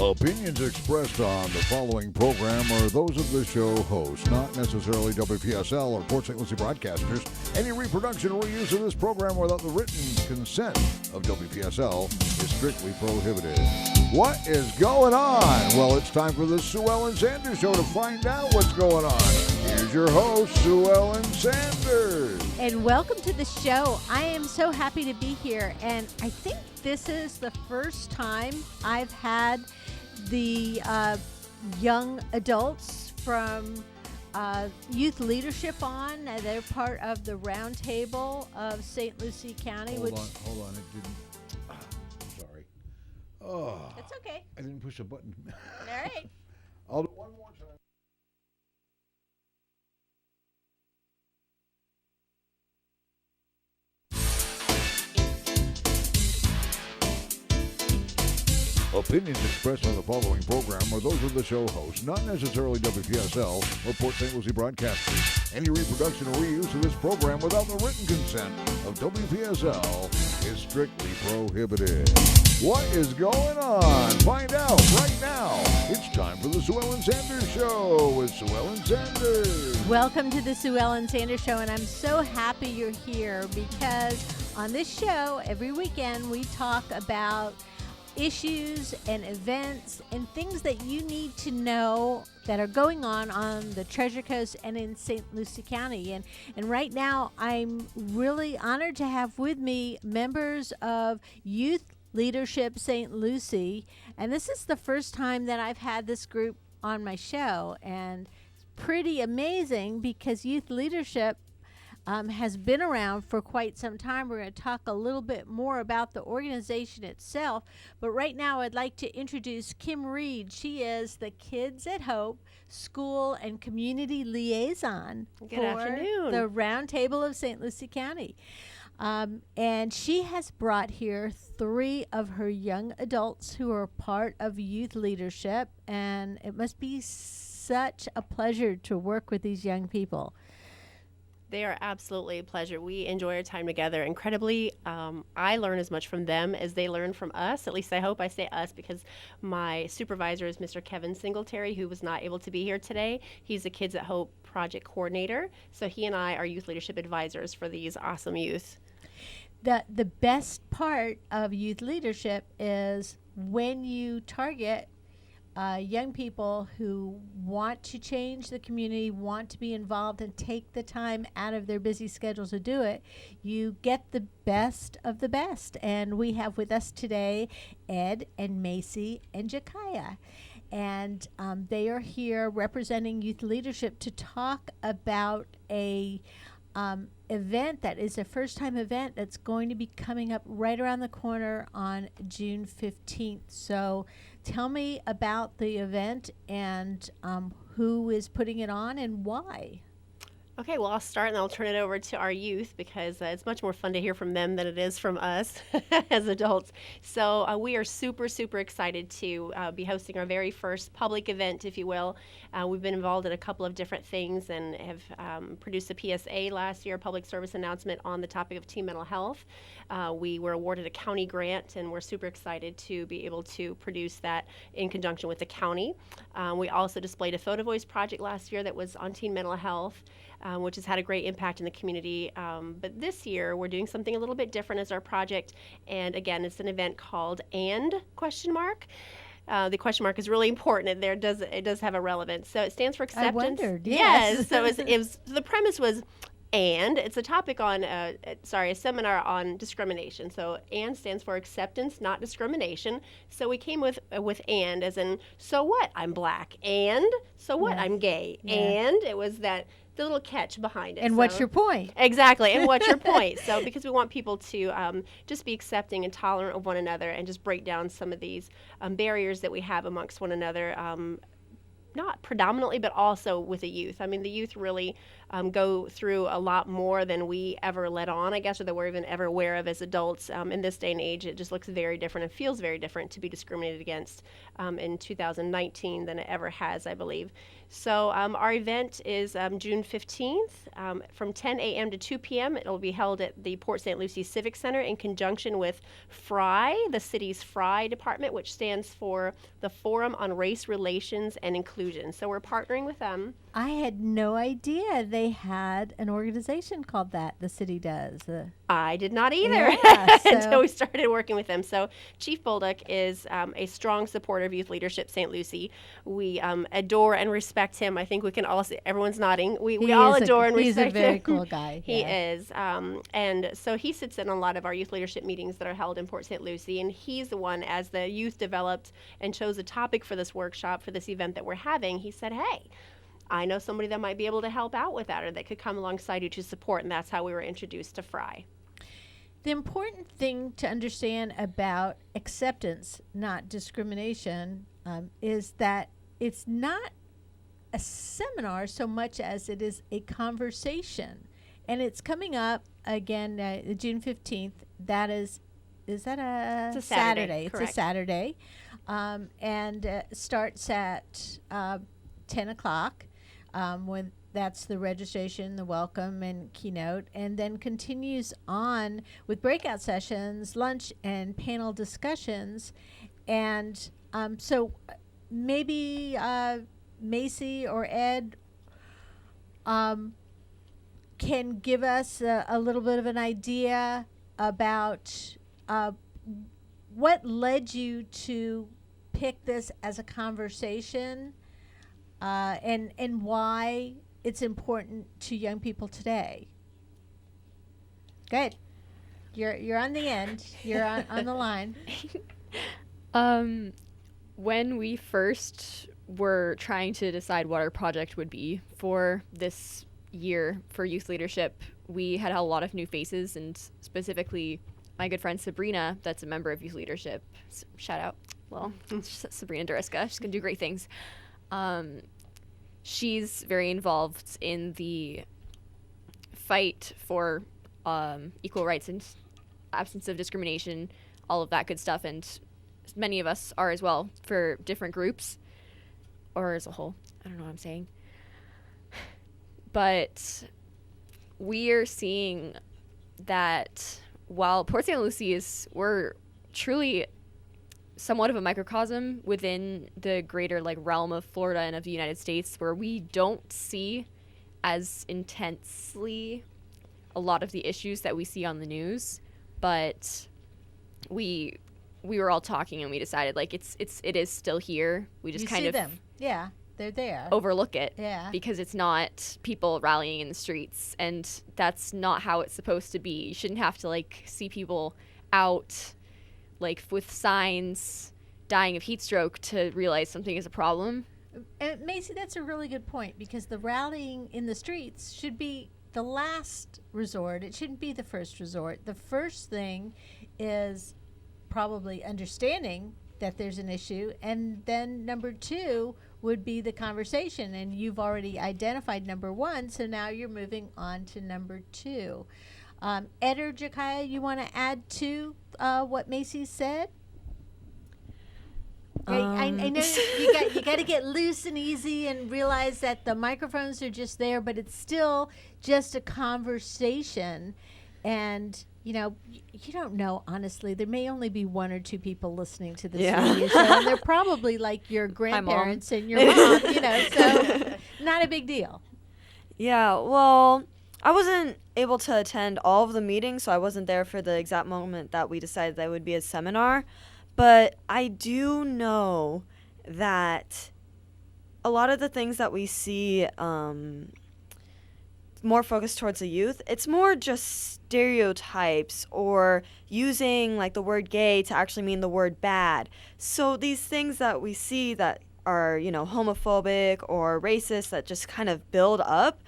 Opinions expressed on the following program are those of the show host, not necessarily WPSL or Port St. Lucie broadcasters. Any reproduction or reuse of this program without the written consent of WPSL is strictly prohibited. What is going on? Well, it's time for the Sue-EllenSanders Show to find out what's going on. Here's your host, Sue-EllenSanders. And welcome to the show. I am so happy to be here, and I think this is the first time I've had the young adults from youth leadership on. They're part of the roundtable of St. Lucie County. Hold on. It didn't. Sorry. Oh. That's okay. I didn't push a button. All right. I'll do one more time. Opinions expressed on the following program are those of the show host, not necessarily WPSL or Port St. Lucie broadcasters. Any reproduction or reuse of this program without the written consent of WPSL is strictly prohibited. What is going on? Find out right now. It's time for the Sue-EllenSanders Show with Sue-EllenSanders. Welcome to the Sue-EllenSanders Show, and I'm so happy you're here because on this show, every weekend, we talk about issues and events and things that you need to know that are going on the Treasure Coast and in St. Lucie County. And right now, I'm really honored to have with me members of Youth Leadership St. Lucie. And this is the first time that I've had this group on my show. And it's pretty amazing because Youth Leadership has been around for quite some time. We're going to talk a little bit more about the organization itself. But right now, I'd like to introduce Kim Reed. She is the Kids at Hope School and Community Liaison Good afternoon. The Roundtable of St. Lucie County. And she has brought here 3 of her young adults who are part of youth leadership. And it must be such a pleasure to work with these young people. They are absolutely a pleasure. We enjoy our time together incredibly. I learn as much from them as they learn from us. At least I hope I say us because my supervisor is Mr. Kevin Singletary, who was not able to be here today. He's the Kids at Hope project coordinator. So he and I are youth leadership advisors for these awesome youth. The best part of youth leadership is when you target young people who want to change the community, want to be involved, and take the time out of their busy schedule to do it, you get the best of the best. And we have with us today Ed and Macy and Jakaya. And they are here representing youth leadership to talk about a event that is a first-time event that's going to be coming up right around the corner on June 15th. So tell me about the event and who is putting it on and why. Okay, well, I'll start and I'll turn it over to our youth because it's much more fun to hear from them than it is from us as adults. So we are super, super excited to be hosting our very first public event, if you will. We've been involved in a couple of different things and have produced a PSA last year, a public service announcement on the topic of teen mental health. We were awarded a county grant, and we're super excited to be able to produce that in conjunction with the county. We also displayed a photo voice project last year that was on teen mental health. Which has had a great impact in the community. But this year, we're doing something a little bit different as our project. And again, it's an event called And ? The question mark is really important. It does have a relevance. So it stands for acceptance. I wondered, yes. So the premise was and. It's a topic on, a seminar on discrimination. So and stands for acceptance, not discrimination. So we came with and as in, so what? I'm black. And so what? Yeah. I'm gay. Yeah. And it was the little catch behind it. And what's your point? Exactly, and what's your point? So because we want people to just be accepting and tolerant of one another and just break down some of these barriers that we have amongst one another, not predominantly, but also with the youth. I mean, the youth really go through a lot more than we ever let on, I guess, or that we're even ever aware of as adults. In this day and age, it just looks very different and feels very different to be discriminated against in 2019 than it ever has, I believe. So our event is June 15th from 10 a.m. to 2 p.m. It'll be held at the Port St. Lucie Civic Center in conjunction with FRI, the city's FRI department, which stands for the Forum on Race Relations and Inclusion. So we're partnering with them. I had no idea they had an organization called that. The city does. I did not either until we started working with them. So Chief Bolduc is a strong supporter of Youth Leadership St. Lucie. We adore and respect him. I think we can all see, everyone's nodding. We all adore and respect him. He's a very cool guy. He is. And so he sits in a lot of our youth leadership meetings that are held in Port St. Lucie. And he's the one, as the youth developed and chose a topic for this workshop, for this event that we're having, he said, hey, I know somebody that might be able to help out with that or that could come alongside you to support. And that's how we were introduced to FRI. The important thing to understand about acceptance, not discrimination, is that it's not a seminar so much as it is a conversation. And it's coming up again June 15th. That is that it's a Saturday? It's a Saturday. And starts at 10 o'clock when that's the registration, the welcome, and keynote, and then continues on with breakout sessions, lunch, and panel discussions. And so maybe Macy or Ed can give us a little bit of an idea about what led you to pick this as a conversation and why it's important to young people today. Good. You're on the end. You're on the line. When we first were trying to decide what our project would be for this year for youth leadership, we had a lot of new faces, and specifically my good friend Sabrina, that's a member of youth leadership. Shout out. Well, Sabrina Duriska. She's going to do great things. She's very involved in the fight for equal rights and absence of discrimination, all of that good stuff, and many of us are as well for different groups, or as a whole. I don't know what I'm saying. But we are seeing that while Port St. Lucie we're truly somewhat of a microcosm within the greater realm of Florida and of the United States, where we don't see as intensely a lot of the issues that we see on the news, but we were all talking and we decided it is still here. We just kind of them. Yeah, they're there. Overlook it. Yeah. Because it's not people rallying in the streets, and that's not how it's supposed to be. You shouldn't have to see people out with signs dying of heat stroke to realize something is a problem. Macy, that's a really good point, because the rallying in the streets should be the last resort. It shouldn't be the first resort. The first thing is probably understanding that there's an issue, and then number two would be the conversation, and you've already identified number one, so now you're moving on to number two. Ed or Jakaya, you want to add to what Macy said? I know you got to get loose and easy and realize that the microphones are just there, but it's still just a conversation. And, you don't know, honestly. There may only be one or two people listening to this radio show, and they're probably your grandparents and your mom, so not a big deal. Yeah, well, I wasn't able to attend all of the meetings, so I wasn't there for the exact moment that we decided that it would be a seminar. But I do know that a lot of the things that we see more focused towards the youth, it's more just stereotypes or using the word gay to actually mean the word bad. So these things that we see that are, homophobic or racist that just kind of build up,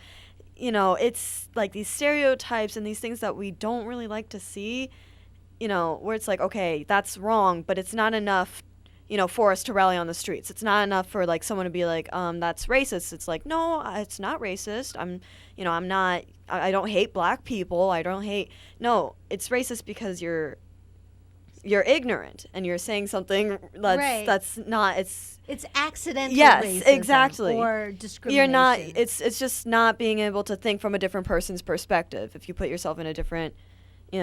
it's these stereotypes and these things that we don't really like to see, where it's okay, that's wrong, but it's not enough for us to rally on the streets. It's not enough for like someone to be like, that's racist. It's like, no, it's not racist. I'm not, I don't hate black people. No, it's racist because you're ignorant and you're saying something that's not, it's accidental yes, racism exactly. or discrimination. You're not, it's just not being able to think from a different person's perspective. If you put yourself in a different, in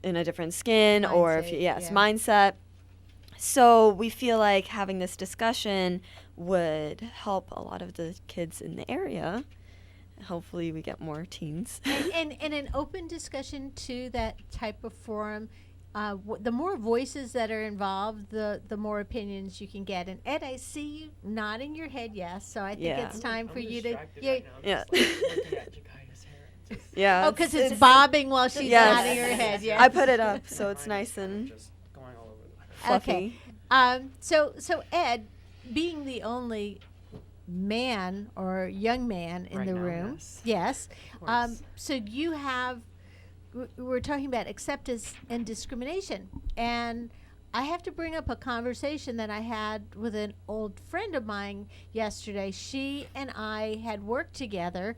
a different skin Mindset, or mindset. So we feel like having this discussion would help a lot of the kids in the area. Hopefully we get more teens. and an open discussion to that type of forum. The more voices that are involved, the more opinions you can get. And Ed, I see you nodding your head yes, so I think it's time for you to... Yeah. Yeah. Oh, because it's bobbing while she's nodding her head. Yes. I put it up so it's nice and just going all over the place. fluffy. So Ed, being the only man or young man in Right the now, room, yes. so you have, we're talking about acceptance and discrimination, and I have to bring up a conversation that I had with an old friend of mine yesterday. She and I had worked together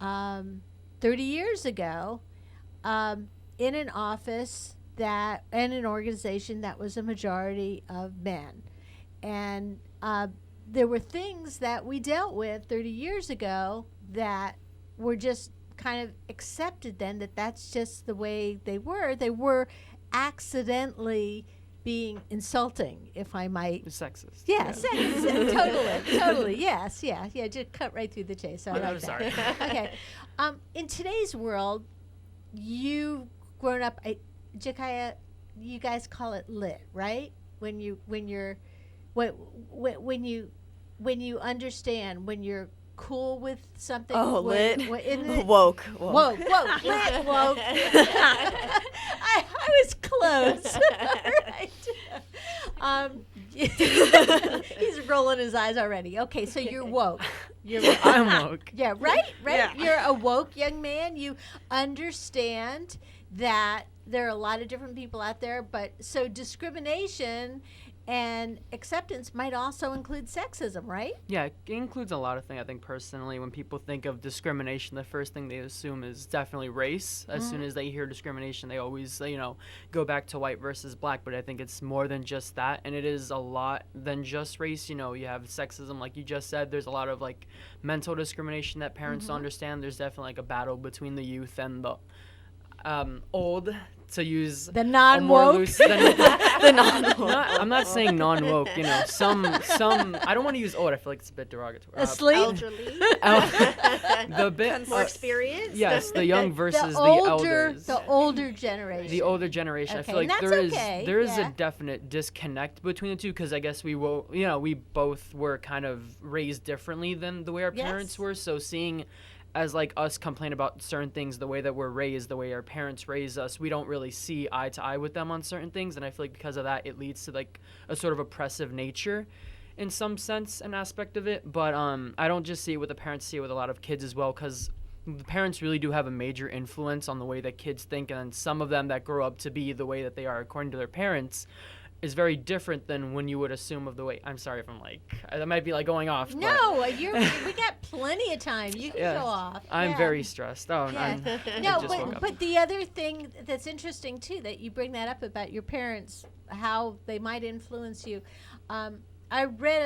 30 years ago in an office that and an organization that was a majority of men. And there were things that we dealt with 30 years ago that were just kind of accepted then, that's just the way they were. They were accidentally being insulting, if I might. Sexist. Yes, totally. Yes, yeah. Just cut right through the chase. I like I'm that. sorry. Okay. In today's world, you've grown up. Jakaya, you guys call it lit, right? When you understand, when you're cool with something. Oh, lit. Isn't it? Woke. Woke. Lit. Woke. I was close. Right. He's rolling his eyes already. Okay, so you're woke. I'm woke. Yeah, right? Yeah. You're a woke young man. You understand that there are a lot of different people out there, but so discrimination and acceptance might also include sexism, right? Yeah, it includes a lot of things. I think personally, when people think of discrimination, the first thing they assume is definitely race. As soon as they hear discrimination, they always, go back to white versus black. But I think it's more than just that, and it is a lot than just race. You have sexism, like you just said. There's a lot of mental discrimination that parents don't understand. There's definitely a battle between the youth and the old, to use The a more non-woke. loose I'm not saying non-woke, some I don't want to use old. I feel like it's a bit derogatory. Asleep? Elderly, The bit more experience. Yes, the young versus the older, elders. the older generation. The older generation. I Okay, feel like and there that's okay, is yeah. a definite disconnect between the two, because I guess we both were kind of raised differently than the way our parents Yes. were. So seeing as us complain about certain things, the way that we're raised, the way our parents raised us, we don't really see eye to eye with them on certain things, and I feel like because of that, it leads to a sort of oppressive nature, in some sense, an aspect of it. But I don't just see it with the parents, see it with a lot of kids as well, because the parents really do have a major influence on the way that kids think, and some of them that grow up to be the way that they are according to their parents is very different than when you would assume of the way. I'm sorry if I'm that might be going off. No, we got plenty of time. You can go off. I'm Yeah. very stressed. Oh, Yeah. I No, just woke up. but the other thing that's interesting too, that you bring that up about your parents, how they might influence you. I read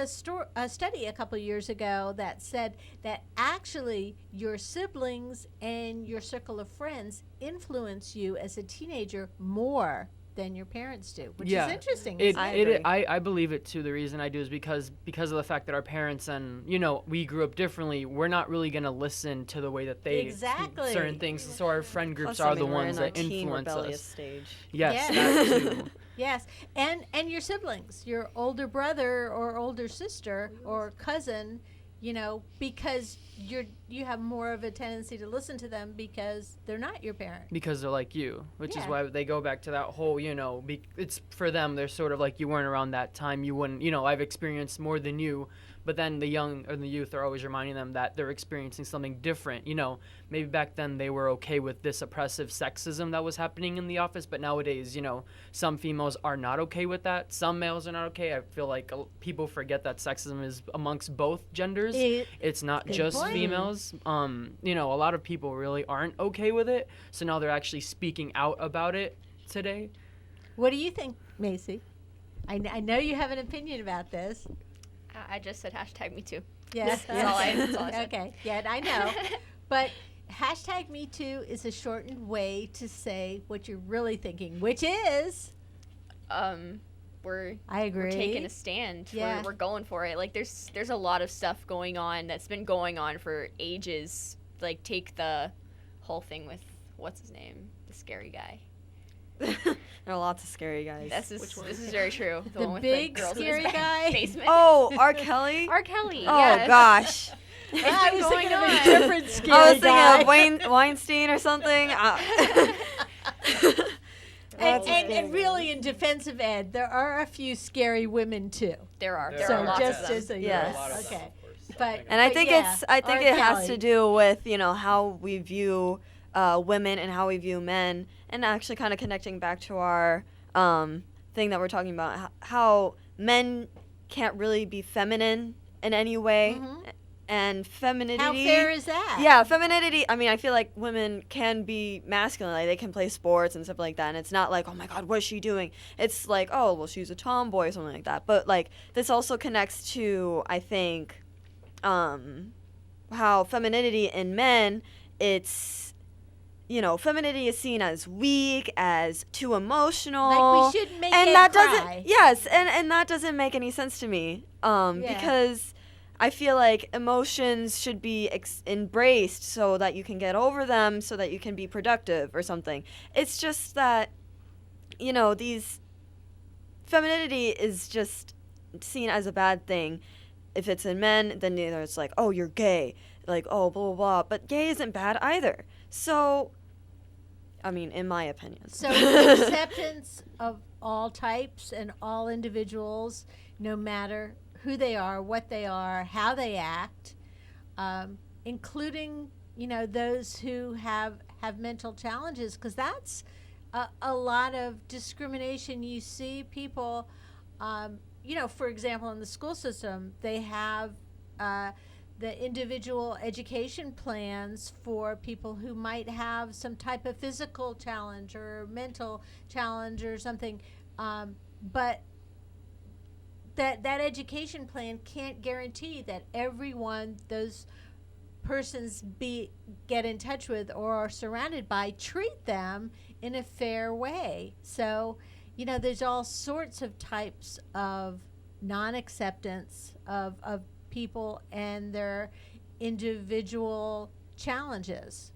a study a couple years ago that said that actually your siblings and your circle of friends influence you as a teenager more than your parents do, which is interesting. I believe it too. The reason I do is because of the fact that our parents and we grew up differently. We're not really gonna listen to the way that they Exactly. certain things. So our friend groups Plus, are the we're ones in our that teen influence rebellious us. stage. Yes, Yes. that too. Yes, and your siblings, your older brother or older sister or cousin, because you have more of a tendency to listen to them because they're not your parent. Because they're like you, which is Yeah. why they go back to that whole, it's for them. They're sort of like, you weren't around that time. You wouldn't, I've experienced more than you, But then the young or the youth are always reminding them that they're experiencing something different. You know, maybe back then they were okay with this oppressive sexism that was happening in the office, but nowadays, you know, some females are not okay with that. Some males are not okay. I feel like people forget that sexism is amongst both genders. It's not just females. You know, a lot of people really aren't okay with it, so now they're actually speaking out about it today. What do you think, Macy? I know you have an opinion about this. I just said #MeToo. Yes. That's all I said. Okay. Yeah, I know. But #MeToo is a shortened way to say what you're really thinking, which is We're we're taking a stand. Yeah. We're going for it. Like there's a lot of stuff going on that's been going on for ages. Like take the whole thing with what's his name? The scary guy. There are lots of scary guys. This is very true. The one with big the girls scary in his guy? basement. Oh, R. Kelly? R. Kelly. Oh, yes. gosh. I was going thinking of a on? different scary I was guy. thinking of Weinstein or something. And really, in defense of Ed, there are a few scary women too. There are. There There are are lots lots just of them. so you Yes. know. There are a lot of them, Okay. of course. But And I think yeah, it R. has to Kelly. do with, you know, how we view women and how we view men, and actually kind of connecting back to our thing that we're talking about, how men can't really be feminine in any way, and femininity. How fair is that? Yeah, femininity. I mean, I feel like women can be masculine. Like they can play sports and stuff like that. And it's not like, oh my God, what's she doing? It's like, oh, well, she's a tomboy or something like that. But like this also connects to, I think, how femininity in men, it's, you know, femininity is seen as weak, as too emotional. Like we shouldn't make and Ed that cry. doesn't. Yes, and that doesn't make any sense to me. Because I feel like emotions should be embraced so that you can get over them, so that you can be productive or something. It's just that, you know, these femininity is just seen as a bad thing. If it's in men, then it's like, oh, you're gay. Like, oh, blah, blah, blah. But gay isn't bad either. So, I mean, in my opinion. So acceptance of all types and all individuals, no matter who they are, what they are, how they act, including, you know, those who have mental challenges, because that's a lot of discrimination. You see people, you know, for example, in the school system, they have the individual education plans for people who might have some type of physical challenge or mental challenge or something, but that education plan can't guarantee that everyone those persons get in touch with or are surrounded by treat them in a fair way. So, you know, there's all sorts of types of non-acceptance of people and their individual challenges.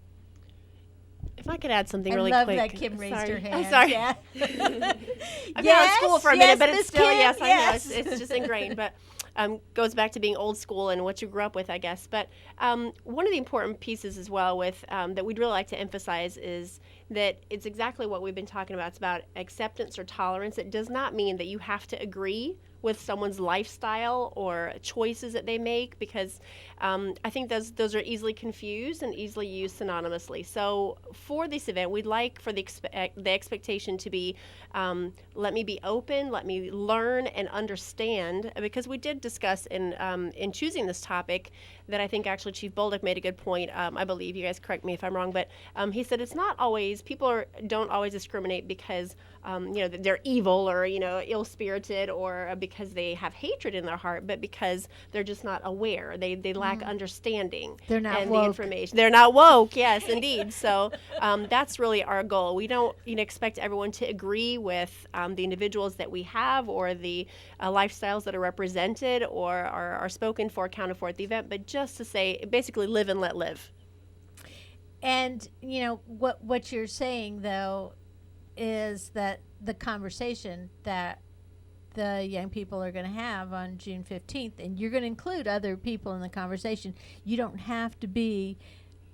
If I could add something I really love quick. that Kim raised her Sorry. hand. I'm sorry. Yeah. I've been out of school for a minute, but Miss it's still, Kim, yes, I yes. know. It's just ingrained. But goes back to being old school and what you grew up with, I guess. But one of the important pieces as well with that we'd really like to emphasize is that it's exactly what we've been talking about. It's about acceptance or tolerance. It does not mean that you have to agree with someone's lifestyle or choices that they make, because I think those are easily confused and easily used synonymously. So for this event, we'd like for the expectation to be, let me be open, let me learn and understand, because we did discuss in choosing this topic that I think actually Chief Bolduc made a good point. I believe, you guys correct me if I'm wrong, but he said it's not always, people don't always discriminate because you know, they're evil or, you know, ill-spirited or because they have hatred in their heart, but because they're just not aware. They lack understanding. They're not and woke. the information. They're not woke. Yes, indeed. So that's really our goal. We don't, you know, expect everyone to agree with the individuals that we have or the lifestyles that are represented or are spoken for, accounted for at the event, but just to say, basically, live and let live. And, you know, what you're saying, though, is that the conversation that the young people are going to have on June 15th, and you're going to include other people in the conversation. You don't have to be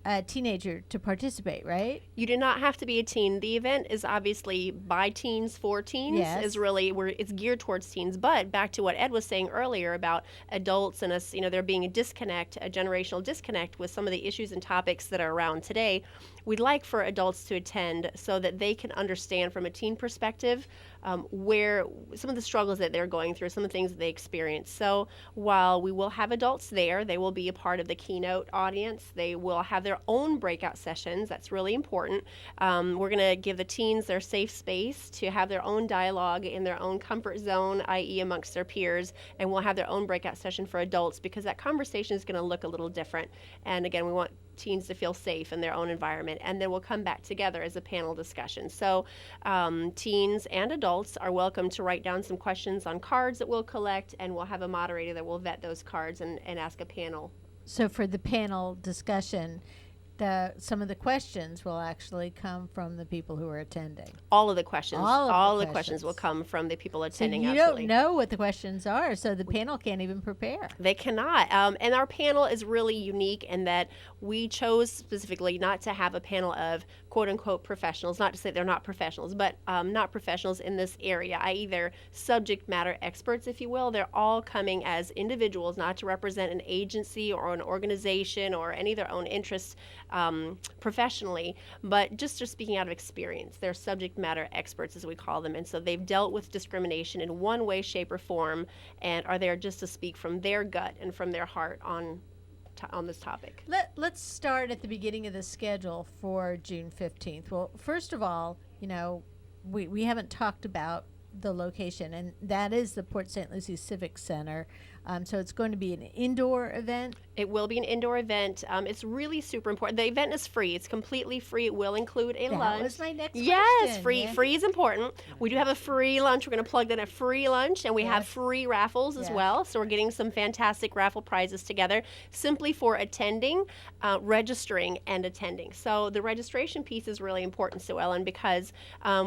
a teenager to participate, right? You do not have to be a teen. The event is obviously by teens for teens. Yes. Is really where it's geared towards teens. But back to what Ed was saying earlier about adults and us, there being a disconnect, a generational disconnect with some of the issues and topics that are around today. We'd like for adults to attend so that they can understand from a teen perspective where some of the struggles that they're going through, some of the things that they experience. So while we will have adults there, they will be a part of the keynote audience. They will have their own breakout sessions. That's really important. We're going to give the teens their safe space to have their own dialogue in their own comfort zone, i.e. amongst their peers, and we'll have their own breakout session for adults because that conversation is going to look a little different. And again, we want teens to feel safe in their own environment, and then we'll come back together as a panel discussion. So teens and adults are welcome to write down some questions on cards that we'll collect, and we'll have a moderator that will vet those cards and ask a panel. So for the panel discussion, some of the questions will actually come from the people who are attending. All of the questions. All of the questions will come from the people attending. So you absolutely. don't know what the questions are, so the panel can't even prepare. They cannot. And our panel is really unique in that we chose specifically not to have a panel of quote-unquote professionals, not to say they're not professionals, but not professionals in this area, i.e. they're subject matter experts, if you will. They're all coming as individuals, not to represent an agency or an organization or any of their own interests professionally, but just speaking out of experience. They're subject matter experts, as we call them, and so they've dealt with discrimination in one way, shape, or form, and are there just to speak from their gut and from their heart on this topic. Let's start at the beginning of the schedule for June 15th. Well, first of all, we haven't talked about the location, and that is the Port St. Lucie Civic Center. So it's going to be an indoor event. It will be an indoor event. It's really super important. The event is free. It's completely free. It will include a lunch. That was my next yes, question. free. Yeah. Free is important. We do have a free lunch. We're going to plug that in, a free lunch, and we have free raffles as well. So we're getting some fantastic raffle prizes together simply for attending, registering, and attending. So the registration piece is really important, Sue-Ellen, because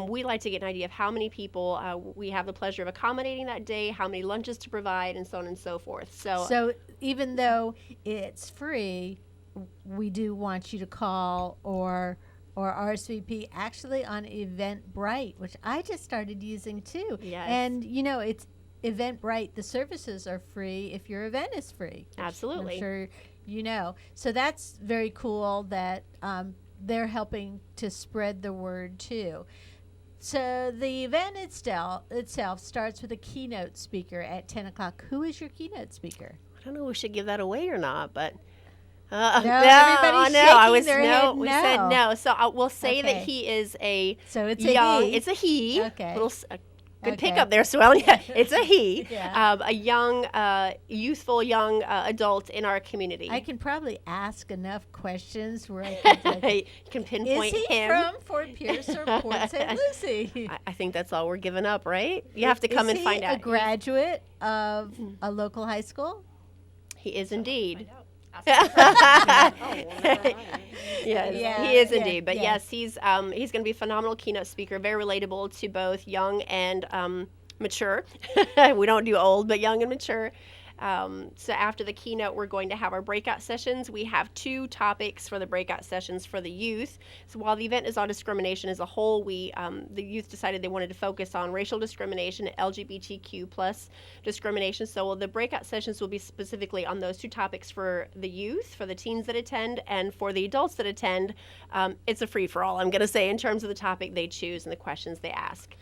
we like to get an idea of how many people we have the pleasure of accommodating that day, how many lunches to provide, and so on and so forth. So even though it's free, we do want you to call or RSVP actually on Eventbrite, which I just started using too. Yes. And it's Eventbrite. The services are free if your event is free. Absolutely. I'm sure you know. So that's very cool that they're helping to spread the word too. So the event itself starts with a keynote speaker at 10 o'clock. Who is your keynote speaker? I don't know if we should give that away or not, but everybody's shaking their head we no. said no. So we'll say that Okay. he is a So it's young. a he. It's a he. Okay. Good Okay. pickup there, Sue-Ellen. Yeah, it's a he. Yeah. A young, youthful young adult in our community. I can probably ask enough questions where I can You can pinpoint is he him. from Fort Pierce or Port St. Lucie? I think that's all we're giving up, right? You have to come Is and he find out. a graduate of a local high school? He is indeed. Yeah, he is yeah, indeed. But yeah. yes, he's going to be a phenomenal keynote speaker, very relatable to both young and mature. We don't do old, but young and mature. So after the keynote, we're going to have our breakout sessions. We have 2 topics for the breakout sessions for the youth. So while the event is on discrimination as a whole, the youth decided they wanted to focus on racial discrimination, LGBTQ plus discrimination. So the breakout sessions will be specifically on those 2 topics for the youth, for the teens that attend, and for the adults that attend. It's a free-for-all, I'm going to say, in terms of the topic they choose and the questions they ask.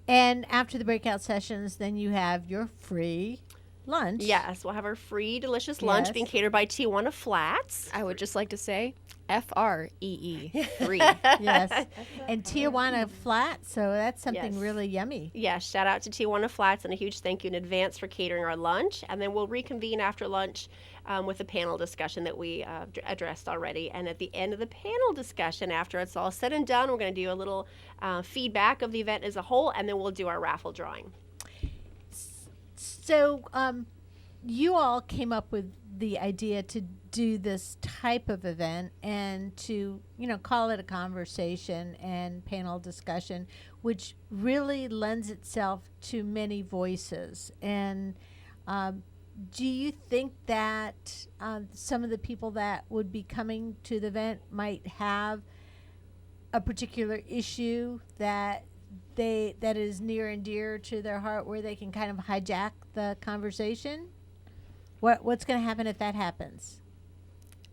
And after the breakout sessions, then you have your free lunch. Yes, we'll have our free, delicious lunch Yes. being catered by Tijuana Flats. I would just like to say FREE, free. Yes. And Tijuana Flat, so that's something Yes. really yummy. Yeah, shout out to Tijuana Flats and a huge thank you in advance for catering our lunch. And then we'll reconvene after lunch with a panel discussion that we addressed already. And at the end of the panel discussion, after it's all said and done, we're going to do a little feedback of the event as a whole, and then we'll do our raffle drawing. So you all came up with the idea to do this type of event and to, call it a conversation and panel discussion, which really lends itself to many voices. And do you think that some of the people that would be coming to the event might have a particular issue that is near and dear to their heart, where they can kind of hijack the conversation? What's going to happen if that happens?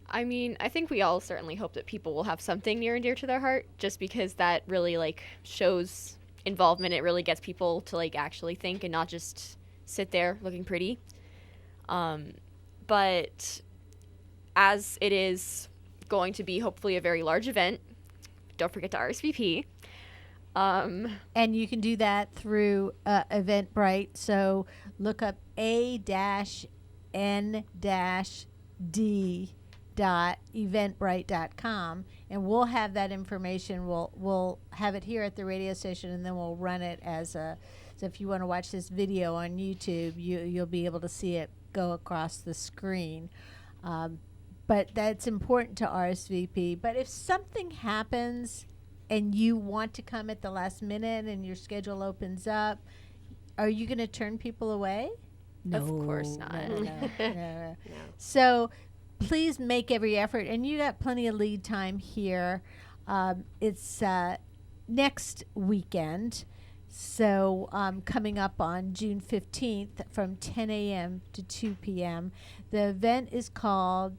I mean, I think we all certainly hope that people will have something near and dear to their heart, just because that really like shows involvement. It really gets people to like actually think and not just sit there looking pretty. But as it is going to be hopefully a very large event, don't forget to RSVP. And you can do that through Eventbrite. So look up a-n-d.eventbrite.com, and we'll have that information. We'll have it here at the radio station, and then we'll run it as a. So if you want to watch this video on YouTube, you'll be able to see it go across the screen. But that's important to RSVP. But if something happens and you want to come at the last minute and your schedule opens up, are you going to turn people away? No, of course not. No. So please make every effort. And you got plenty of lead time here. It's next weekend. So coming up on June 15th from 10 a.m. to 2 p.m. The event is called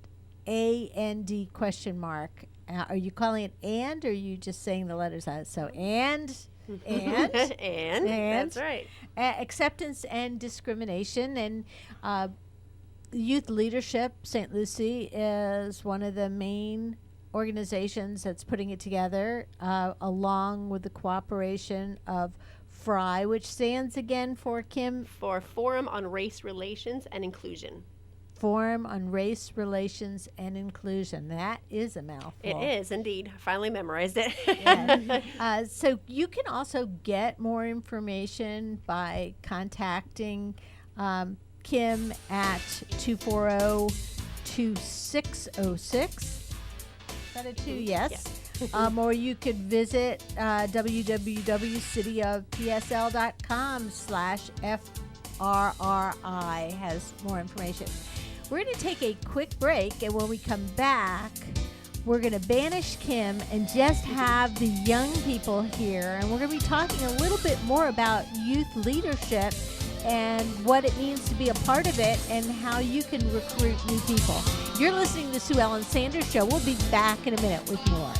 AND ? Are you calling it and, or are you just saying the letters out? So and that's right. Acceptance and discrimination. And Youth Leadership St. Lucie is one of the main organizations that's putting it together, along with the cooperation of FRI, which stands again for, Kim? For Forum on Race Relations and Inclusion. Forum on Race Relations and Inclusion. That is a mouthful. It is, indeed. I finally memorized it. Yeah. So you can also get more information by contacting Kim at 240-2606. Is that a 2? Yes. Or you could visit www.cityofpsl.com/FRRI has more information. We're going to take a quick break, and when we come back, we're going to banish Kim and just have the young people here, and we're going to be talking a little bit more about youth leadership and what it means to be a part of it and how you can recruit new people. You're listening to the Sue-EllenSanders Show. We'll be back in a minute with more.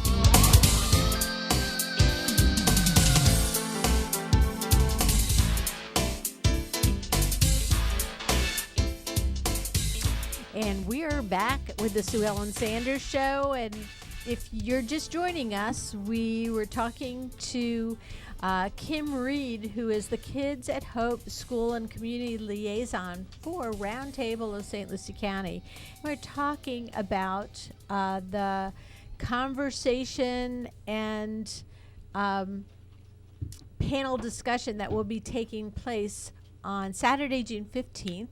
And we're back with the Sue-EllenSanders Show. And if you're just joining us, we were talking to Kim Reed, who is the Kids at Hope School and Community Liaison for Roundtable of St. Lucie County. We're talking about the conversation and panel discussion that will be taking place on Saturday, June 15th.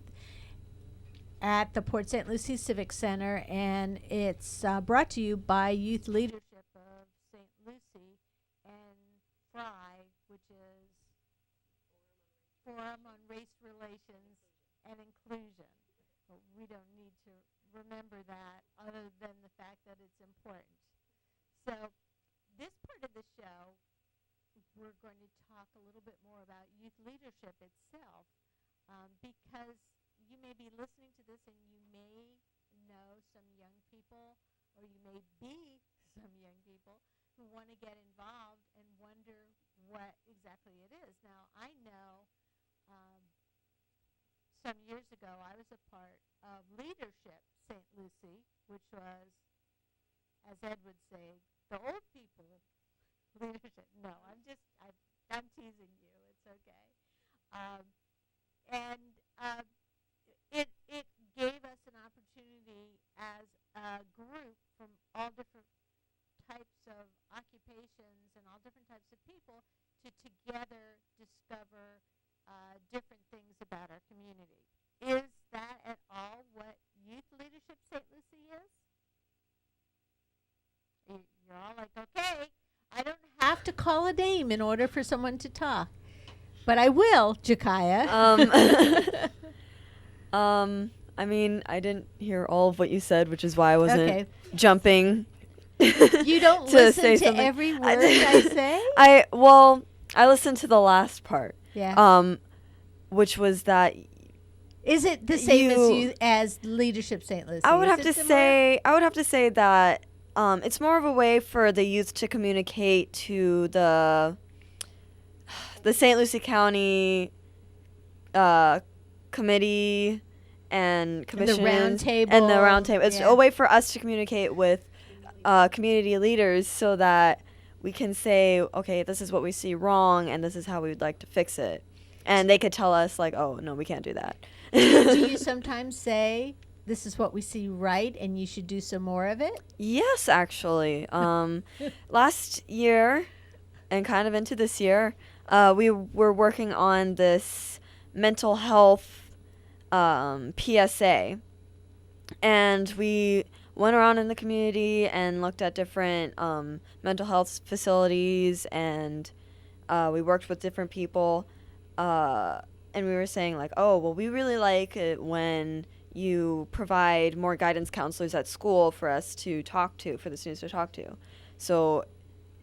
At the Port St. Lucie Civic Center, and it's brought to you by Youth Leadership of St. Lucie and FRI, which is Forum on Race Relations and Inclusion. But we don't need to remember that other than the fact that it's important. So this part of the show, we're going to talk a little bit more about youth leadership itself, because you may be listening to this and you may know some young people, or you may be some young people who want to get involved and wonder what exactly it is. Now, I know some years ago I was a part of Leadership St. Lucie, which was, as Ed would say, the old people leadership. No, I'm teasing you. It's okay. It gave us an opportunity as a group from all different types of occupations and all different types of people to together discover different things about our community. Is that at all what Youth Leadership St. Lucie is? You're all like, okay, I don't have to call a name in order for someone to talk. But I will, Jakaya. I mean, I didn't hear all of what you said, which is why I wasn't Okay. jumping. You don't to listen say to something. every word I say? I listened to the last part. Yeah. Which was that Is it the same as Leadership St. Lucie? I would Is have it to similar? say that it's more of a way for the youth to communicate to the St. Lucie County committee and commission round table. and the round table. It's Yeah. a way for us to communicate with community leaders so that we can say, okay, this is what we see wrong and this is how we would like to fix it. And they could tell us like, oh, no, we can't do that. Do you sometimes say, this is what we see right and you should do some more of it? Yes, actually. Last year and kind of into this year, we were working on this mental health PSA. And we went around in the community and looked at different mental health facilities, and we worked with different people. And we were saying, like, oh, well, we really like it when you provide more guidance counselors at school for us to talk to, for the students to talk to. So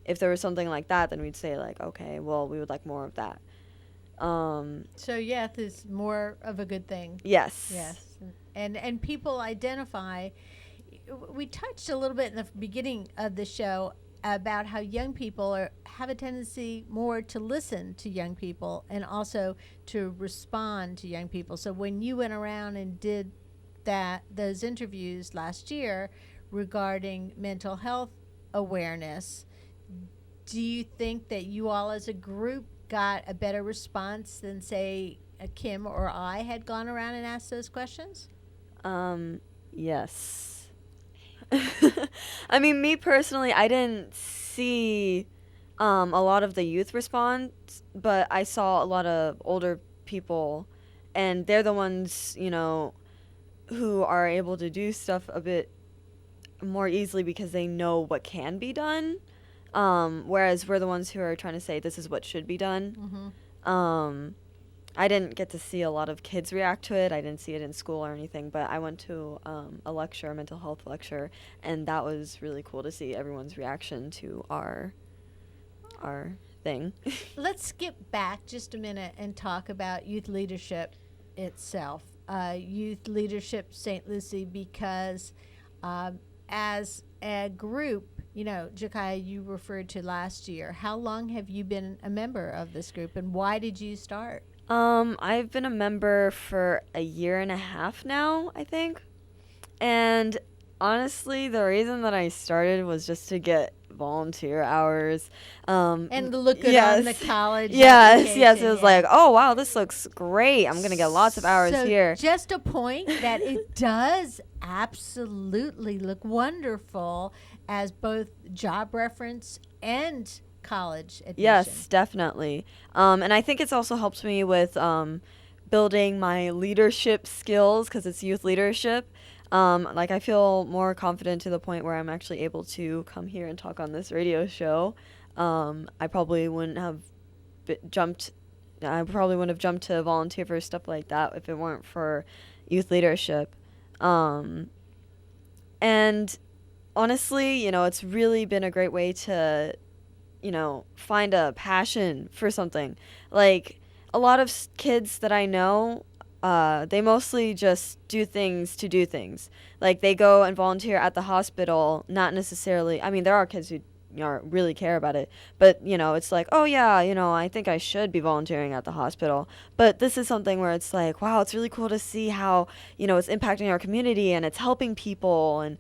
if there was something like that, then we'd say, like, okay, well, we would like more of that. So yes, it's more of a good thing. Yes. Yes. And people identify. We touched a little bit in the beginning of the show about how young people have a tendency more to listen to young people and also to respond to young people. So when you went around and did those interviews last year regarding mental health awareness, do you think that you all as a group got a better response than, say, Kim or I had gone around and asked those questions? Yes. I mean, me personally, I didn't see a lot of the youth response, but I saw a lot of older people, and they're the ones, who are able to do stuff a bit more easily because they know what can be done, whereas we're the ones who are trying to say this is what should be done. Mm-hmm. I didn't get to see a lot of kids react to it. I didn't see it in school or anything, but I went to a lecture, a mental health lecture, and that was really cool to see everyone's reaction to our thing. Let's skip back just a minute and talk about youth leadership itself. Youth Leadership St. Lucie, because as a group, Jakaya, you referred to last year. How long have you been a member of this group, and why did you start? I've been a member for a year and a half now, I think. And honestly, the reason that I started was just to get volunteer hours. And look good yes. on the college Yes. It application, was like, oh, wow, this looks great. I'm going to get lots of hours so here. Just a point that it does absolutely look wonderful as both job reference and college admission. Yes, definitely. And I think it's also helped me with building my leadership skills because it's youth leadership. I feel more confident to the point where I'm actually able to come here and talk on this radio show. I probably wouldn't have jumped to volunteer for stuff like that if it weren't for youth leadership. And honestly, it's really been a great way to find a passion for something. Like, a lot of kids that I know, they mostly just do things to do things. Like, they go and volunteer at the hospital, not necessarily, I mean, there are kids who really care about it, but, it's like, oh, yeah, I think I should be volunteering at the hospital. But this is something where it's like, wow, it's really cool to see how, it's impacting our community and it's helping people.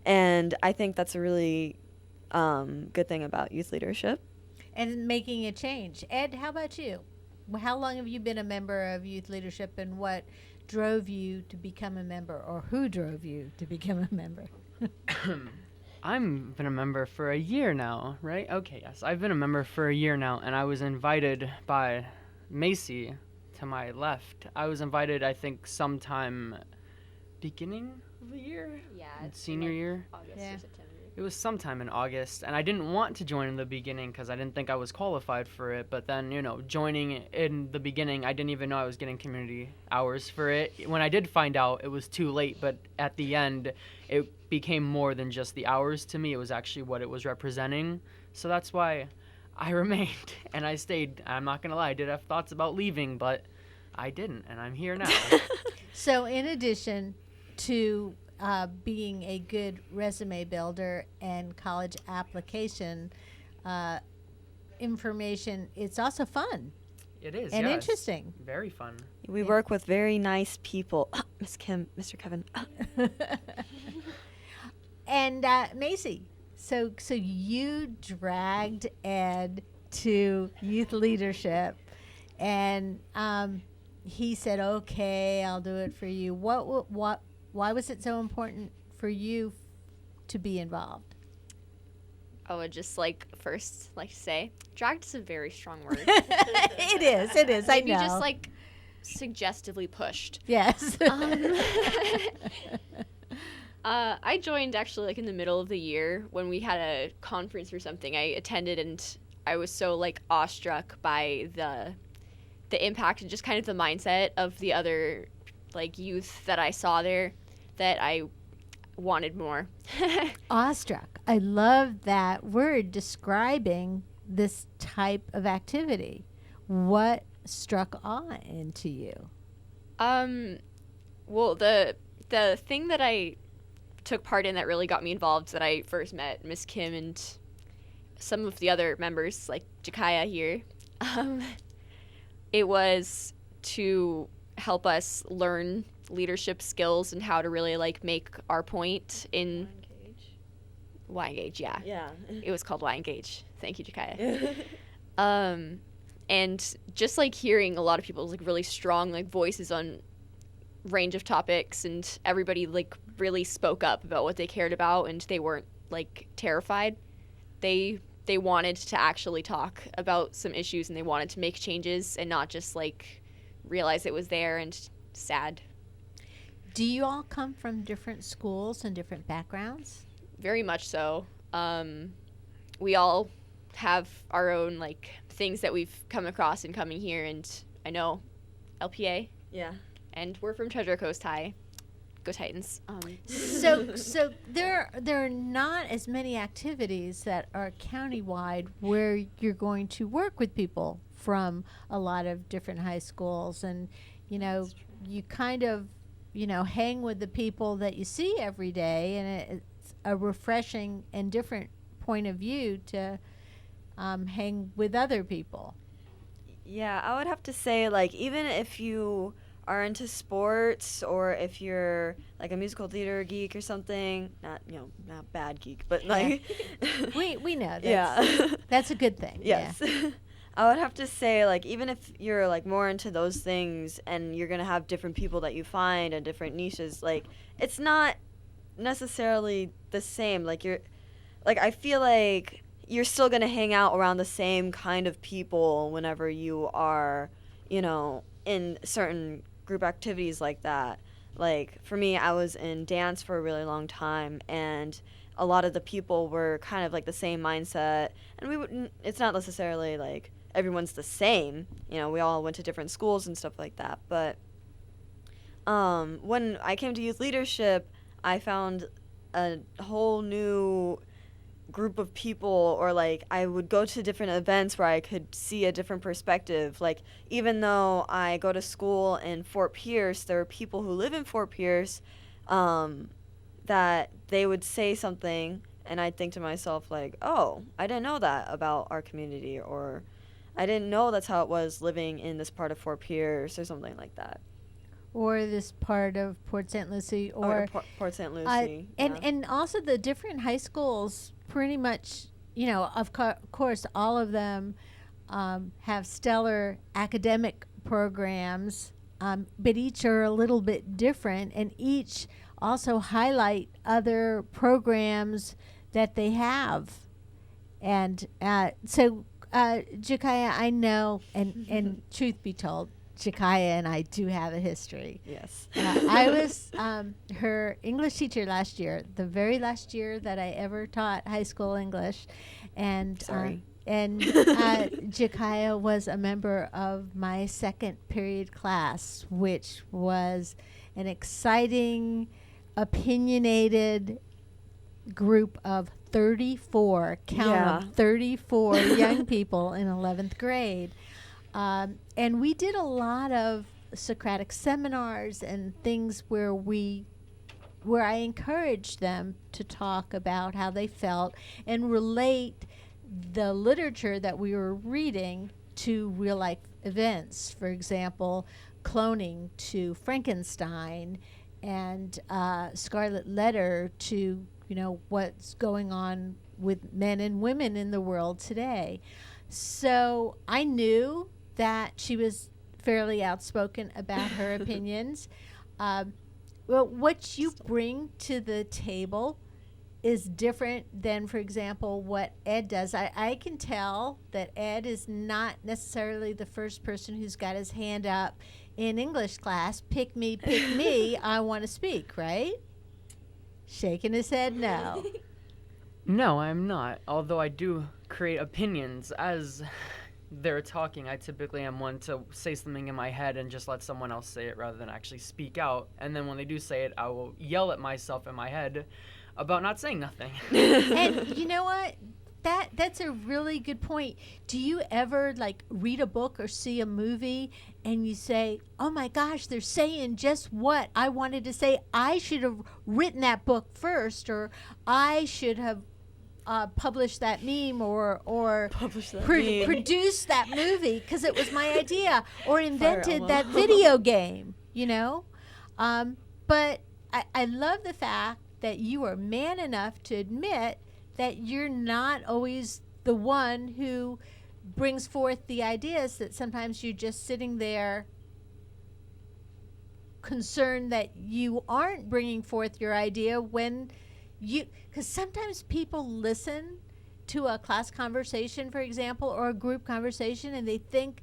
And I think that's a really good thing about youth leadership. And making a change. Ed, how about you? How long have you been a member of youth leadership, and what drove you to become a member, or who drove you to become a member? I've been a member for a year now, right? Okay, yes. I've been a member for a year now, and I was invited by Macy to my left. I was invited, I think, sometime beginning of the year? Yeah. Senior year? August Yeah. or September. It was sometime in August, and I didn't want to join in the beginning because I didn't think I was qualified for it. But then, joining in the beginning, I didn't even know I was getting community hours for it. When I did find out, it was too late. But at the end, it became more than just the hours to me. It was actually what it was representing. So that's why I remained, and I stayed. I'm not going to lie, I did have thoughts about leaving, but I didn't, and I'm here now. So in addition to being a good resume builder and college application information, it's also fun It is, and yes. interesting. Very fun. We work with very nice people. Miss Kim, Mr. Kevin. And Macy, so you dragged Ed to youth leadership, and he said, "Okay, I'll do it for you." Why was it so important for you to be involved? I would just first like to say, dragged is a very strong word. It is. Maybe I know. just suggestively pushed. Yes. I joined actually in the middle of the year when we had a conference or something. I attended and I was so awestruck by the impact and just kind of the mindset of the other youth that I saw there that I wanted more. Awestruck. I love that word describing this type of activity. What struck awe into you? Well, the thing that I took part in that really got me involved, that I first met Miss Kim and some of the other members like Jakaya here, it was to help us learn leadership skills and how to really make our point in Y Engage. Yeah, it was called Y Engage. Thank you, Jakaya. And just hearing a lot of people's really strong voices on range of topics, and everybody really spoke up about what they cared about, and they weren't terrified. They wanted to actually talk about some issues, and they wanted to make changes and not just realize it was there and sad. Do you all come from different schools and different backgrounds? Very much so. We all have our own things that we've come across in coming here, and I know LPA. Yeah. And we're from Treasure Coast High. Go Titans. So there are not as many activities that are countywide where you're going to work with people from a lot of different high schools, and you kind of hang with the people that you see every day, and it's a refreshing and different point of view to hang with other people. Yeah, I would have to say even if you are into sports, or if you're a musical theater geek or something, not bad geek, but we know that's, yeah. that's a good thing. Yes. Yeah. I would have to say even if you're more into those things, and you're gonna have different people that you find and different niches, it's not necessarily the same. I feel you're still gonna hang out around the same kind of people whenever you are in certain group activities like that. For me, I was in dance for a really long time, and a lot of the people were kind of the same mindset, and it's not necessarily everyone's the same, we all went to different schools and stuff like that, but when I came to youth leadership, I found a whole new group of people, or I would go to different events where I could see a different perspective. Even though I go to school in Fort Pierce, there are people who live in Fort Pierce that they would say something, and I'd think to myself oh, I didn't know that about our community, or I didn't know that's how it was living in this part of Fort Pierce, or something like that. Or this part of Port St. Lucie, or Port St. Lucie. And also the different high schools, pretty much, of course, all of them have stellar academic programs, but each are a little bit different, and each also highlight other programs that they have. And so, Jakaya, I know, and truth be told, Jakaya and I do have a history. Yes. I was her English teacher last year, the very last year that I ever taught high school English. And Sorry. Jakaya was a member of my second period class, which was an exciting, opinionated group of 34, count them, 34 young people in 11th grade. And we did a lot of Socratic seminars and things where I encouraged them to talk about how they felt and relate the literature that we were reading to real life events. For example, cloning to Frankenstein, and Scarlet Letter to, what's going on with men and women in the world today. So I knew that she was fairly outspoken about her opinions. Well, what you bring to the table is different than, for example, what Ed does. I can tell that Ed is not necessarily the first person who's got his hand up in English class. Pick me, I want to speak, right? Shaking his head no. No, I'm not. Although I do create opinions as they're talking. I typically am one to say something in my head and just let someone else say it rather than actually speak out. And then when they do say it, I will yell at myself in my head about not saying nothing. And you know what? That's a really good point. Do you ever read a book or see a movie and you say, "Oh my gosh, they're saying just what I wanted to say. I should have written that book first, or I should have published that meme, or produced that movie because it was my idea, or invented that video game." But I love the fact that you are man enough to admit that you're not always the one who brings forth the ideas, that sometimes you're just sitting there concerned that you aren't bringing forth your idea when because sometimes people listen to a class conversation, for example, or a group conversation, and they think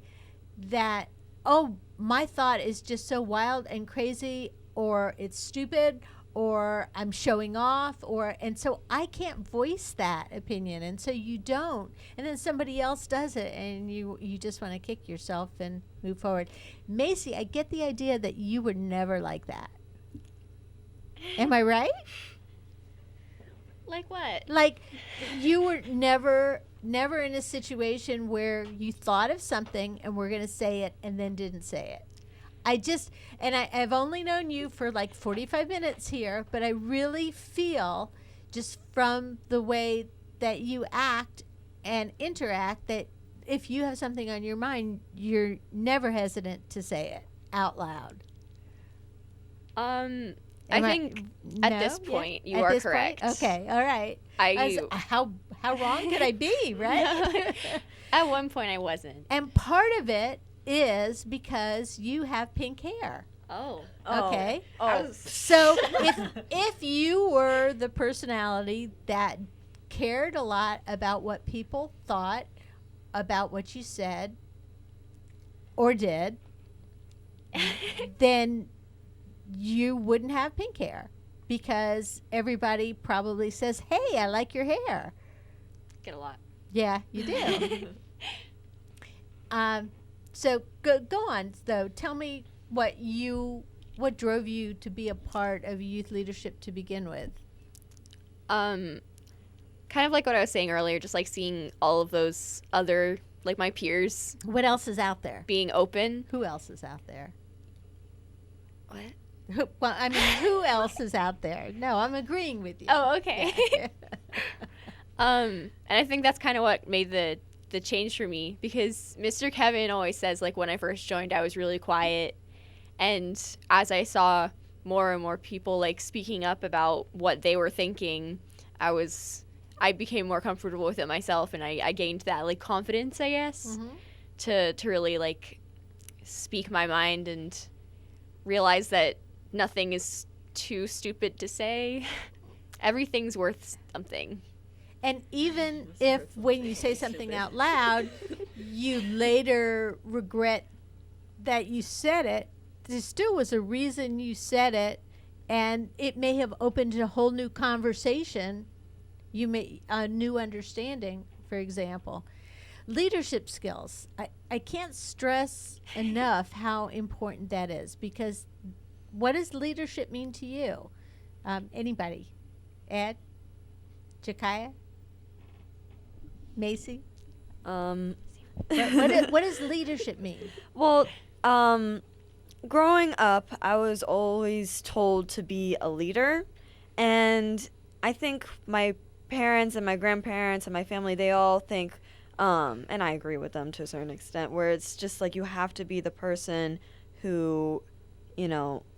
that, oh, my thought is just so wild and crazy, or it's stupid, or I'm showing off, and so I can't voice that opinion, and so you don't, and then somebody else does it, and you just want to kick yourself and move forward. Macy, I get the idea that you were never like that. Am I right? Like what? Like you were never in a situation where you thought of something and were going to say it and then didn't say it. I've only known you for 45 minutes here, but I really feel just from the way that you act and interact that if you have something on your mind, you're never hesitant to say it out loud. I think at this point you are correct. Okay, all right. How wrong could I be, right? At one point I wasn't. And part of it is because you have pink hair. Oh. Okay. Oh. So if you were the personality that cared a lot about what people thought about what you said or did, then you wouldn't have pink hair, because everybody probably says, "Hey, I like your hair." Get a lot. Yeah, you do. So go on, though. Tell me what drove you to be a part of youth leadership to begin with. Kind of like what I was saying earlier, just seeing all of those other my peers. What else is out there? Being open. Who else is out there? What? Who else is out there? No, I'm agreeing with you. Oh, okay. Yeah. And I think that's kind of what made the change for me, because Mr. Kevin always says when I first joined I was really quiet, and as I saw more and more people speaking up about what they were thinking, I became more comfortable with it myself, and I gained that confidence, I guess, to really speak my mind and realize that nothing is too stupid to say. Everything's worth something. And even if when you say something out loud, you later regret that you said it, there still was a reason you said it, and it may have opened a whole new conversation. You may a new understanding, for example. Leadership skills. I can't stress enough how important that is, because what does leadership mean to you? Anybody? Ed? Jakaya? Macy? What does leadership mean? Well, growing up, I was always told to be a leader, and I think my parents and my grandparents and my family, they all think, and I agree with them to a certain extent, where it's just like you have to be the person who,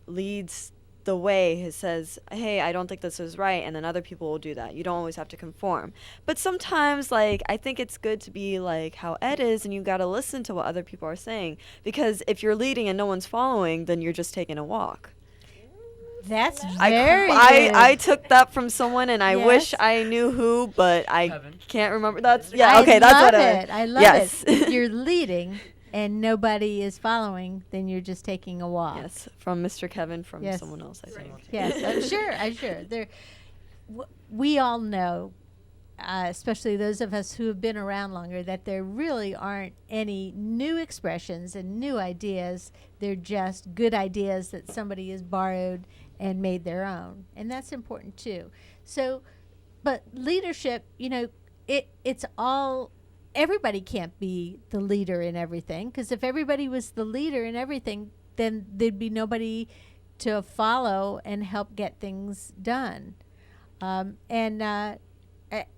leads the way, who says, hey, I don't think this is right, and then other people will do that. You don't always have to conform. But sometimes, I think it's good to be like how Ed is, and you got to listen to what other people are saying, because if you're leading and no one's following, then you're just taking a walk. That's very good. I took that from someone, and I Yes. wish I knew who, but I Kevin. can't remember. That's okay. That's what I love yes. it. If you're leading and nobody is following, then you're just taking a walk. Yes, from Mr. Kevin, from Yes. someone else, I think. Yes, I'm sure. We all know, especially those of us who have been around longer, that there really aren't any new expressions and new ideas. They're just good ideas that somebody has borrowed and made their own, and that's important too. So, but leadership, it's all. Everybody can't be the leader in everything, because if everybody was the leader in everything, then there'd be nobody to follow and help get things done. I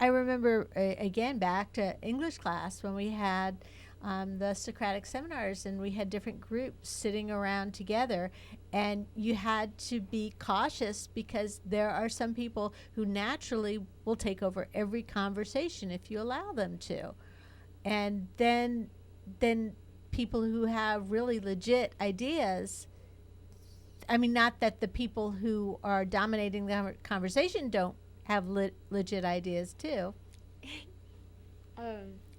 remember, again, back to English class when we had the Socratic seminars, and we had different groups sitting around together, and you had to be cautious, because there are some people who naturally will take over every conversation if you allow them to. And then people who have really legit ideas, I mean, not that the people who are dominating the conversation don't have legit ideas too.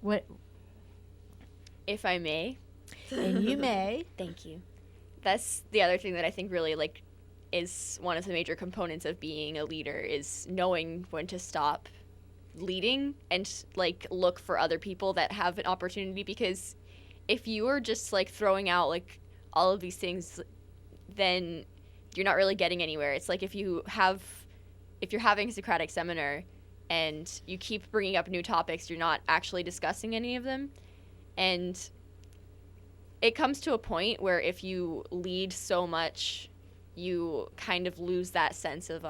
What? If I may. And you may. Thank you. That's the other thing that I think really is one of the major components of being a leader, is knowing when to stop leading and look for other people that have an opportunity, because if you are just throwing out all of these things, then you're not really getting anywhere. It's like if you're having a Socratic seminar and you keep bringing up new topics, you're not actually discussing any of them. And it comes to a point where if you lead so much, you kind of lose that sense of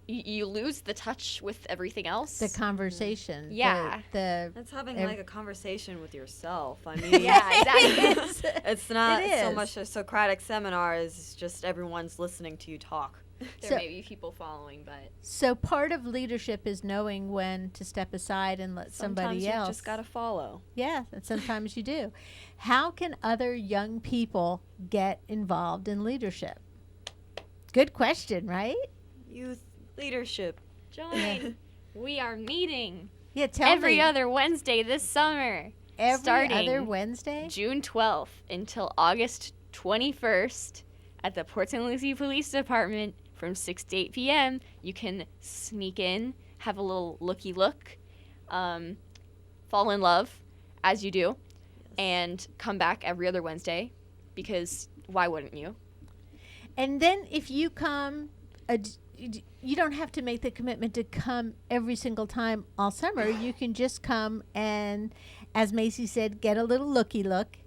you lose the touch with everything else. The conversation. Yeah. That's having a conversation with yourself. I mean, Yeah, exactly. it's not It so is. much a Socratic seminar as just everyone's listening to you talk. There may be people following, but So part of leadership is knowing when to step aside and let somebody Sometimes else. you just gotta follow. Yeah, and sometimes you do. How can other young people get involved in leadership? Good question, right? Youth leadership. join. We are meeting Yeah, tell every me. other Wednesday this summer. Every starting other Wednesday? June 12th until August 21st at the Port St. Lucie Police Department from 6 to 8 p.m. You can sneak in, have a little looky look, fall in love as you do, and come back every other Wednesday, because why wouldn't you? And then if you come, you don't have to make the commitment to come every single time all summer. You can just come and, as Macy said, get a little looky look,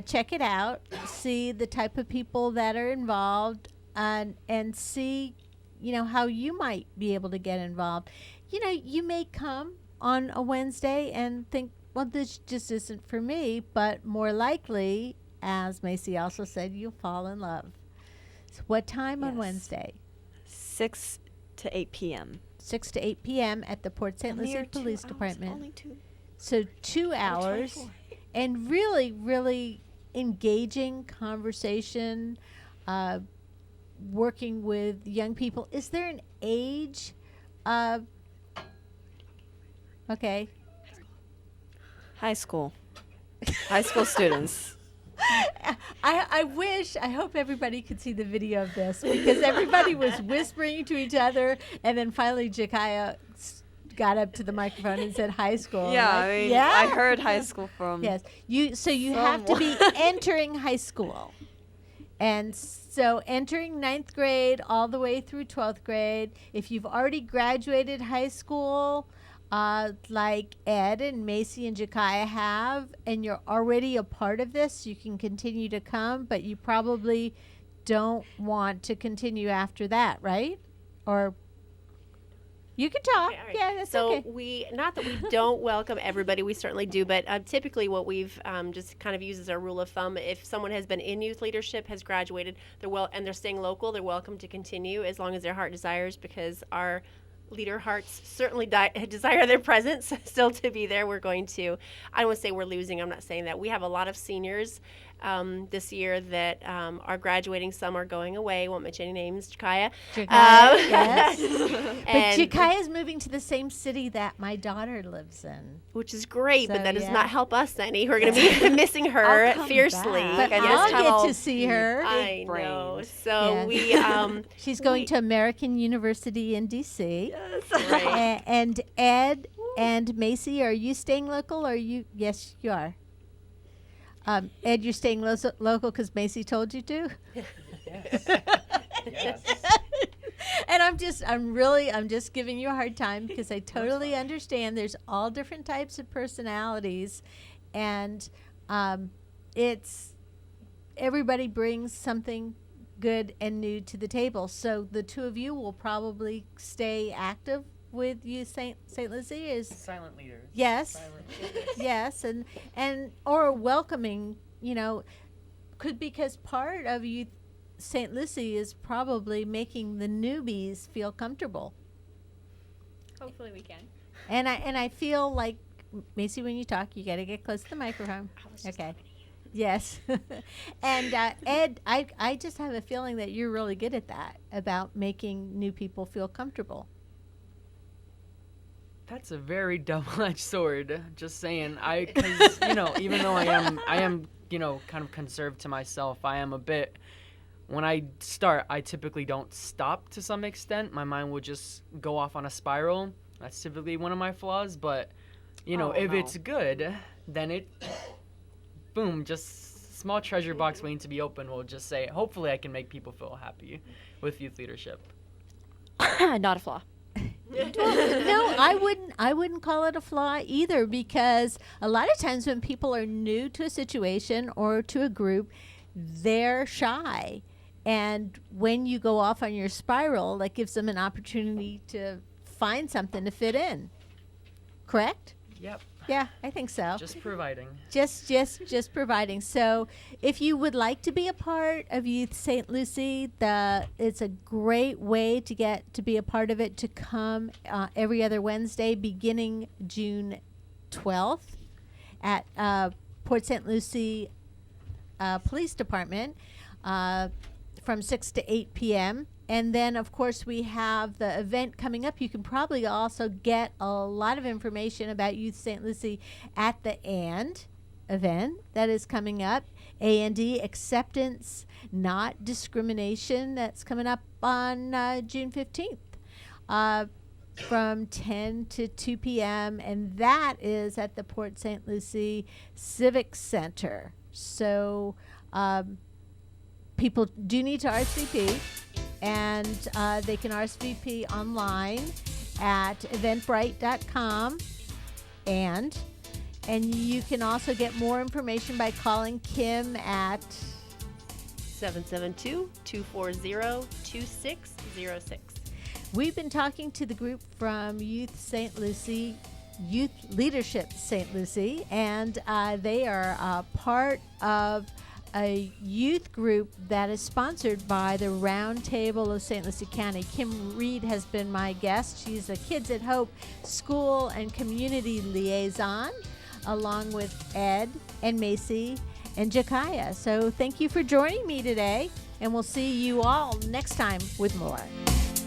check it out, see the type of people that are involved, and see, how you might be able to get involved. You may come on a Wednesday and think, well, this just isn't for me, but more likely, as Macy also said, you'll fall in love. So what time on Yes. Wednesday? 6 to 8 p.m. 6 to 8 p.m. at the Port St. Lucie Police Department. Only 2. So 2 hours, 24. and really, really engaging conversation, working with young people. Is there an age? Okay. High school. High school students. I hope everybody could see the video of this because everybody was whispering to each other, and then finally Jakaya got up to the microphone and said high school. Yeah, Like, I mean, yeah? I heard high school from. Yes. So you have to be entering high school. And so entering 9th grade all the way through 12th grade, if you've already graduated high school, like Ed and Macy and Jakaya have, and you're already a part of this, you can continue to come, but you probably don't want to continue after that, right? Or you can talk. Okay, all right. Yeah, that's so okay. not that we don't welcome everybody, we certainly do, but typically what we've just kind of used as our rule of thumb, if someone has been in youth leadership, has graduated, and they're staying local, they're welcome to continue as long as their heart desires, because our leader hearts certainly desire their presence still to be there. We're going to, I don't want to say we're losing, I'm not saying that. We have a lot of seniors this year that are graduating. Some are going away. Won't mention any names. Jakaya. Yes. But And- Jakaya is moving to the same city that my daughter lives in. which is great, So, but that does yeah. not help us any. We're going to be missing her I'll come fiercely. back. But I I'll just have get all to see her. I brains. know. So Yes. we She's going to American University in D.C. right. And Ed and Macy, are you staying local? Or you? Yes, you are. Ed, you're staying local because Macy told you to. Yes. And I'm just giving you a hard time because I totally understand there's all different types of personalities, and it's everybody brings something good and new to the table. So the two of you will probably stay active with you, St. Lizzie is Silent leaders. yes, Silent leaders. yes, and or welcoming, because part of you, St. Lucie, is probably making the newbies feel comfortable. Hopefully we can. And I feel like, Macy, when you talk, you got to get close to the microphone. Okay. Yes. And Ed, I just have a feeling that you're really good at that, about making new people feel comfortable. That's a very double-edged sword. Just saying, because even though I am kind of conserved to myself, I am a bit. When I start, I typically don't stop to some extent. My mind will just go off on a spiral. That's typically one of my flaws. But if it's good, then it, boom, just small treasure box waiting to be opened. Will just say, hopefully, I can make people feel happy with youth leadership. Not a flaw. No, I wouldn't call it a flaw either, because a lot of times when people are new to a situation or to a group, they're shy. And when you go off on your spiral, that gives them an opportunity to find something to fit in. Correct? Yep. Yeah, I think so. Just providing. Just providing. So if you would like to be a part of Youth St. Lucie, it's a great way to get to be a part of it, to come every other Wednesday beginning June 12th at Port St. Lucie Police Department from 6 to 8 p.m. And then, of course, we have the event coming up. You can probably also get a lot of information about Youth St. Lucie at the AND event that is coming up. A&D, Acceptance, Not Discrimination, that's coming up on June 15th from 10 to 2 p.m. And that is at the Port St. Lucie Civic Center. So people do need to RSVP. And they can RSVP online at eventbrite.com. And you can also get more information by calling Kim at 772-240-2606. We've been talking to the group from Youth St. Lucie, Youth Leadership St. Lucie, and they are part of a youth group that is sponsored by the Round Table of St. Lucie County. Kim Reed has been my guest. She's a Kids at Hope school and community liaison, along with Ed and Macy and Jakaya. So thank you for joining me today, and we'll see you all next time with more.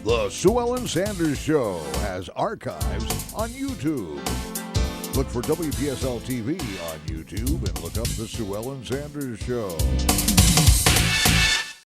The Sue-EllenSanders Show has archives on YouTube. Look for WPSL TV on YouTube and look up The Sue-EllenSanders Show.